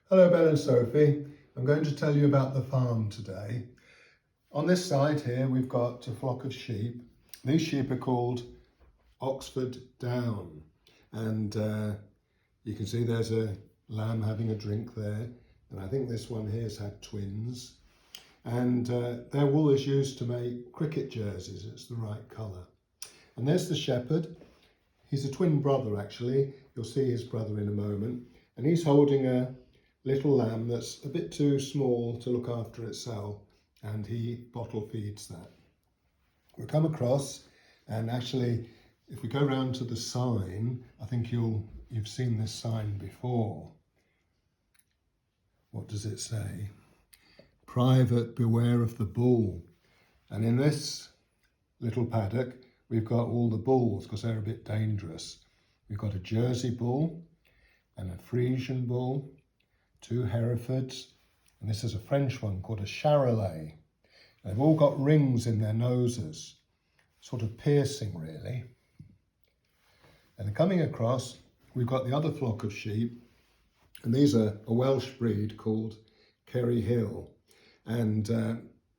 Hello Ben and Sophie. I'm going to tell you about the farm today. On this side here we've got a flock of sheep. These sheep are called Oxford Down, and you can see there's a lamb having a drink there, and I think this one here has had twins, and their wool is used to make cricket jerseys. It's the right colour. And there's the shepherd. He's a twin brother actually. You'll see his brother in a moment, and he's holding a little lamb that's a bit too small to look after itself, and he bottle feeds that. We'll come across, and actually if we go round to the sign, I think you've seen this sign before. What does it say? Private, beware of the bull. And in this little paddock we've got all the bulls because they're a bit dangerous. We've got a Jersey bull and a Frisian bull, 2 Herefords, and this is a French one called a Charolais. They've all got rings in their noses, sort of piercing really. And coming across, we've got the other flock of sheep, and these are a Welsh breed called Kerry Hill, and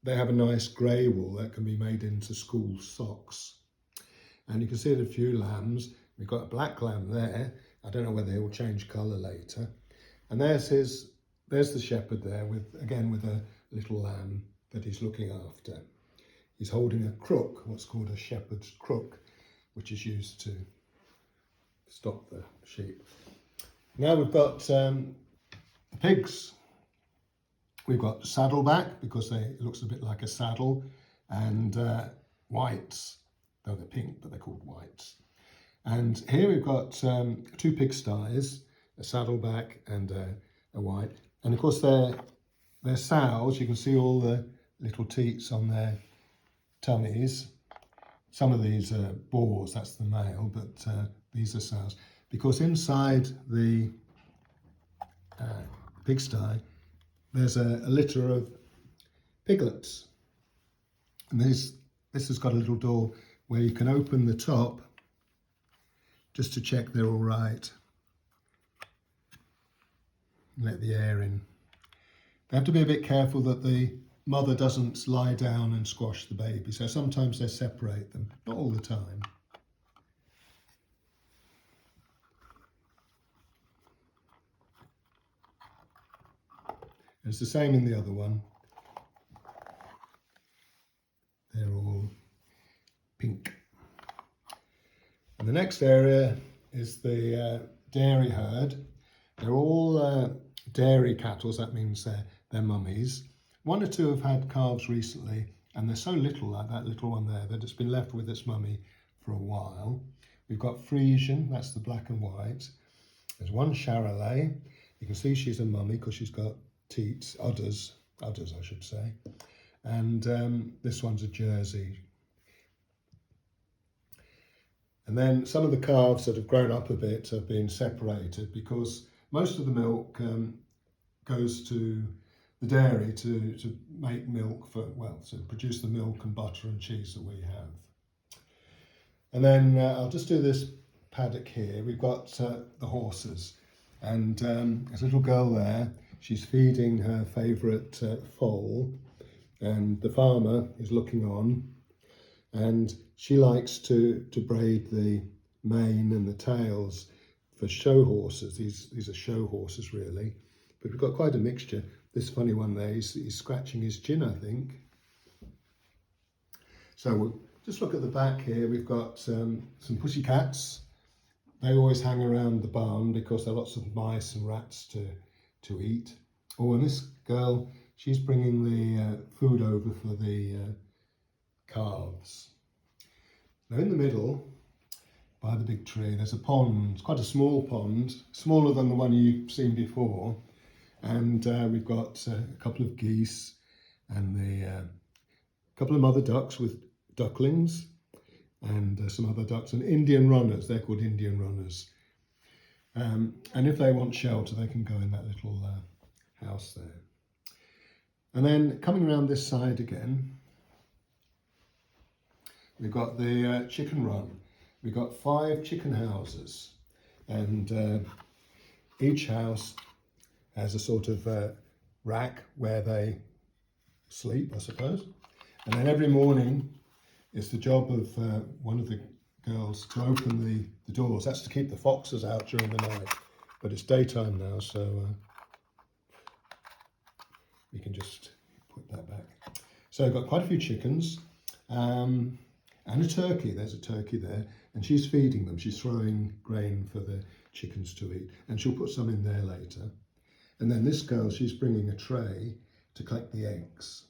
they have a nice grey wool that can be made into school socks. And you can see a few lambs. We've got a black lamb there. I don't know whether he will change colour later. And there's the shepherd there with a little lamb that he's looking after. He's holding a crook, what's called a shepherd's crook, which is used to stop the sheep. Now we've got the pigs. We've got saddleback because it looks a bit like a saddle, and whites, though they're pink, but they're called whites. And here we've got 2 pigsties, a saddleback and a white. And of course they're sows. You can see all the little teats on their tummies. Some of these are boars, that's the male, but these are sows. Because inside the pigsty there's a litter of piglets. And this has got a little door where you can open the top just to check they're all right. Let the air in. They have to be a bit careful that the mother doesn't lie down and squash the baby, so sometimes they separate them, not all the time. And it's the same in the other one. They're all pink. And the next area is the dairy herd. They're all dairy cattle, that means they're mummies. 1 or 2 have had calves recently, and they're so little, like that little one there, that it's been left with its mummy for a while. We've got Frisian, that's the black and white. There's 1 Charolais. You can see she's a mummy because she's got teats, udders I should say. And this one's a Jersey. And then some of the calves that have grown up a bit have been separated because most of the milk goes to the dairy to make milk to produce the milk and butter and cheese that we have. And then I'll just do this paddock here. We've got the horses, and there's a little girl there. She's feeding her favourite foal, and the farmer is looking on, and she likes to braid the mane and the tails for show horses. These are show horses really, but we've got quite a mixture. This funny one there, he's scratching his chin, I think. So we'll just look at the back here. We've got some pussycats. They always hang around the barn because there are lots of mice and rats to eat. Oh, and this girl, she's bringing the food over for the calves. Now in the middle, by the big tree, there's a pond. It's quite a small pond, smaller than the one you've seen before. And we've got a couple of geese and a couple of mother ducks with ducklings, and some other ducks, and Indian runners. They're called Indian runners. And if they want shelter, they can go in that little house there. And then coming around this side again, we've got the chicken run. We've got 5 chicken houses, and each house has a sort of rack where they sleep, I suppose. And then every morning it's the job of one of the girls to open the doors. That's to keep the foxes out during the night. But it's daytime now, so we can just put that back. So I've got quite a few chickens and a turkey. There's a turkey there, and she's feeding them. She's throwing grain for the chickens to eat, and she'll put some in there later. And then this girl, she's bringing a tray to collect the eggs.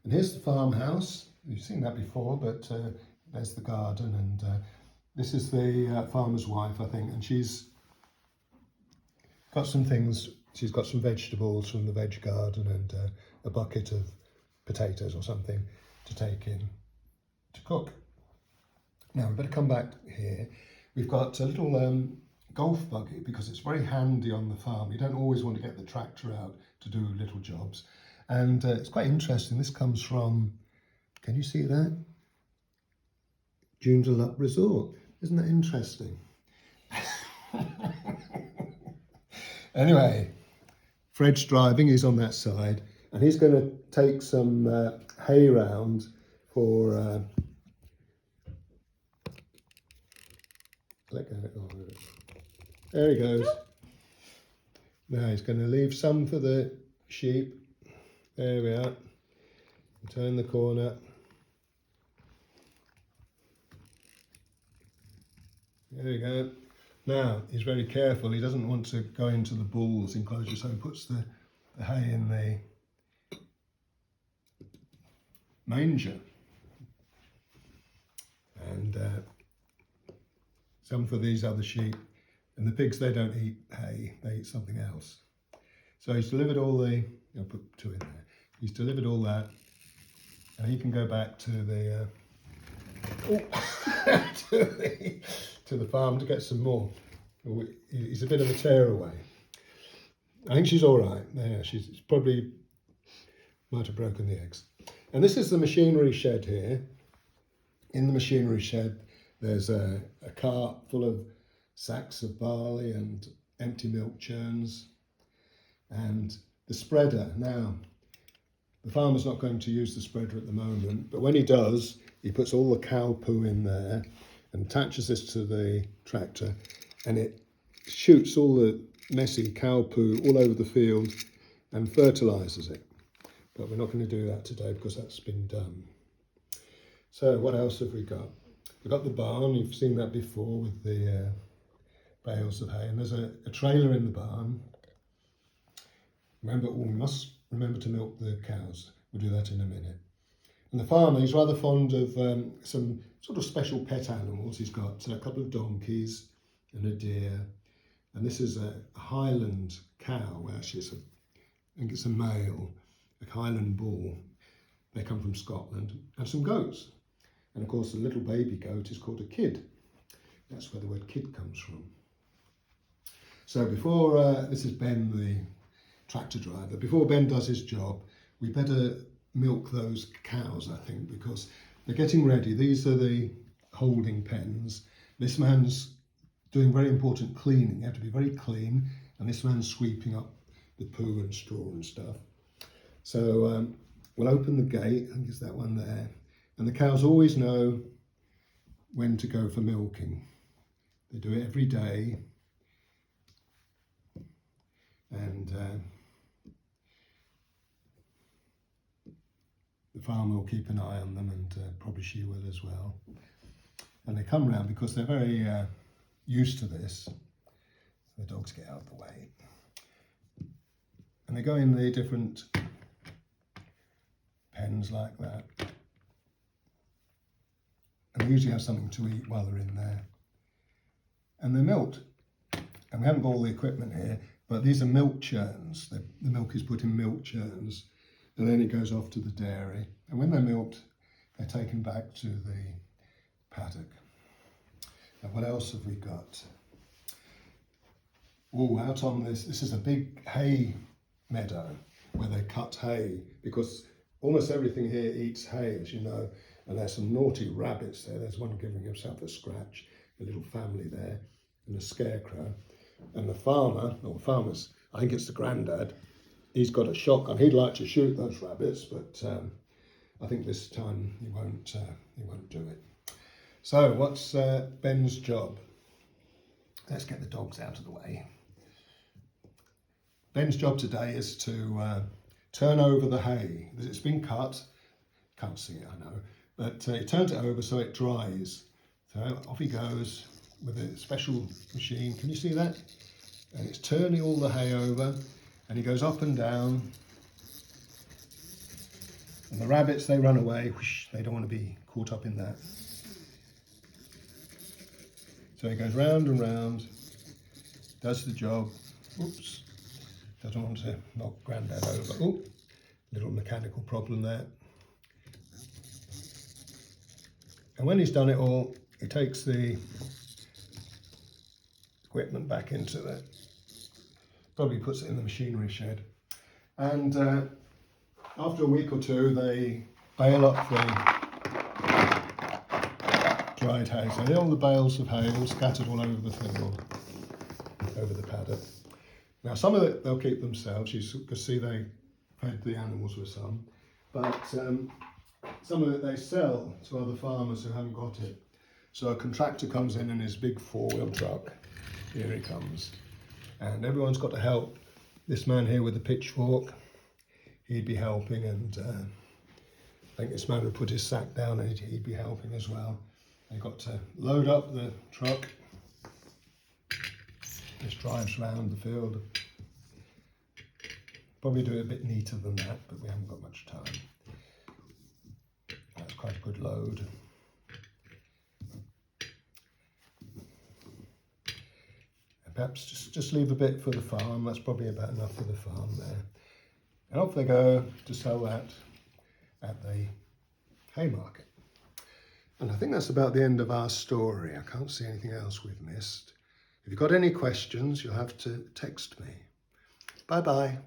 And here's the farmhouse. You've seen that before, but there's the garden, and this is the farmer's wife, I think, and she's got some things. She's got some vegetables from the veg garden and a bucket of potatoes or something to take in to cook. Now we better come back here. We've got a little golf buggy because it's very handy on the farm. You don't always want to get the tractor out to do little jobs. And it's quite interesting. This comes from, can you see that? Joondalup Resort. Isn't that interesting? Anyway, Fred's driving, he's on that side, and he's going to take some hay round for, there he goes. Now he's going to leave some for the sheep. There we are. Turn the corner. There we go. Now he's very careful. He doesn't want to go into the bull's enclosure, so he puts the hay in the manger. And some for these other sheep. And the pigs, they don't eat hay, they eat something else. So he's delivered all the, I'll put 2 in there. He's delivered all that, and he can go back to the to the farm to get some more. He's a bit of a tearaway. I think she's all right. Yeah, she's probably might have broken the eggs. And this is the machinery shed here. In the machinery shed, there's a cart full of sacks of barley and empty milk churns, and the spreader. Now, the farmer's not going to use the spreader at the moment, but when he does, he puts all the cow poo in there and attaches this to the tractor, and it shoots all the messy cow poo all over the field and fertilises it. But we're not going to do that today because that's been done. So what else have we got? We've got the barn. You've seen that before with the bales of hay, and there's a trailer in the barn. Remember, we must remember to milk the cows. We'll do that in a minute. And the farmer, he's rather fond of some sort of special pet animals. He's got a couple of donkeys and a deer. And this is a Highland cow. Actually, I think it's a male, a Highland bull. They come from Scotland. And some goats. And of course, the little baby goat is called a kid. That's where the word kid comes from. So before, this is Ben, the tractor driver. Before Ben does his job, we better milk those cows, I think, because they're getting ready. These are the holding pens. This man's doing very important cleaning. You have to be very clean, and this man's sweeping up the poo and straw and stuff. So we'll open the gate. I think it's that one there. And the cows always know when to go for milking. They do it every day. And the farmer will keep an eye on them, and probably she will as well. And they come round because they're very used to this. The dogs get out of the way. And they go in the different pens like that. And they usually have something to eat while they're in there. And they're milked. And we haven't got all the equipment here, but these are milk churns. The milk is put in milk churns, and then it goes off to the dairy. And when they're milked, they're taken back to the paddock. And what else have we got? Oh, out on this is a big hay meadow where they cut hay, because almost everything here eats hay, as you know. And there's some naughty rabbits there. There's one giving himself a scratch, a little family there, and a scarecrow. And the farmer, or the farmer's I think it's the granddad. He's got a shotgun. He'd like to shoot those rabbits, but I think this time he won't do it. So what's Ben's job? Let's get the dogs out of the way. Ben's job today is to turn over the hay. It's been cut. Can't see it, I know. But he turns it over so it dries. So off he goes with a special machine. Can you see that? And it's turning all the hay over. And he goes up and down. And the rabbits, they run away. Whoosh, they don't want to be caught up in that. So he goes round and round, does the job. Oops, doesn't want to knock Grandad over. Oh, little mechanical problem there. And when he's done it all, he takes the equipment back into it. Probably puts it in the machinery shed. And after a week or two, they bale up the dried hay. So all the bales of hay all scattered all over the field, over the paddock. Now some of it they'll keep themselves. You can see they fed the animals with some, but some of it they sell to other farmers who haven't got it. So a contractor comes in his big 4-wheel truck. Here he comes, and everyone's got to help. This man here with the pitchfork, he'd be helping, and I think this man would put his sack down and he'd be helping as well. They've got to load up the truck. This drives around the field. Probably do it a bit neater than that, but we haven't got much time. That's quite a good load. And perhaps just leave a bit for the farm. That's probably about enough for the farm there. And off they go to sell that at the Haymarket. And I think that's about the end of our story. I can't see anything else we've missed. If you've got any questions, you'll have to text me. Bye-bye.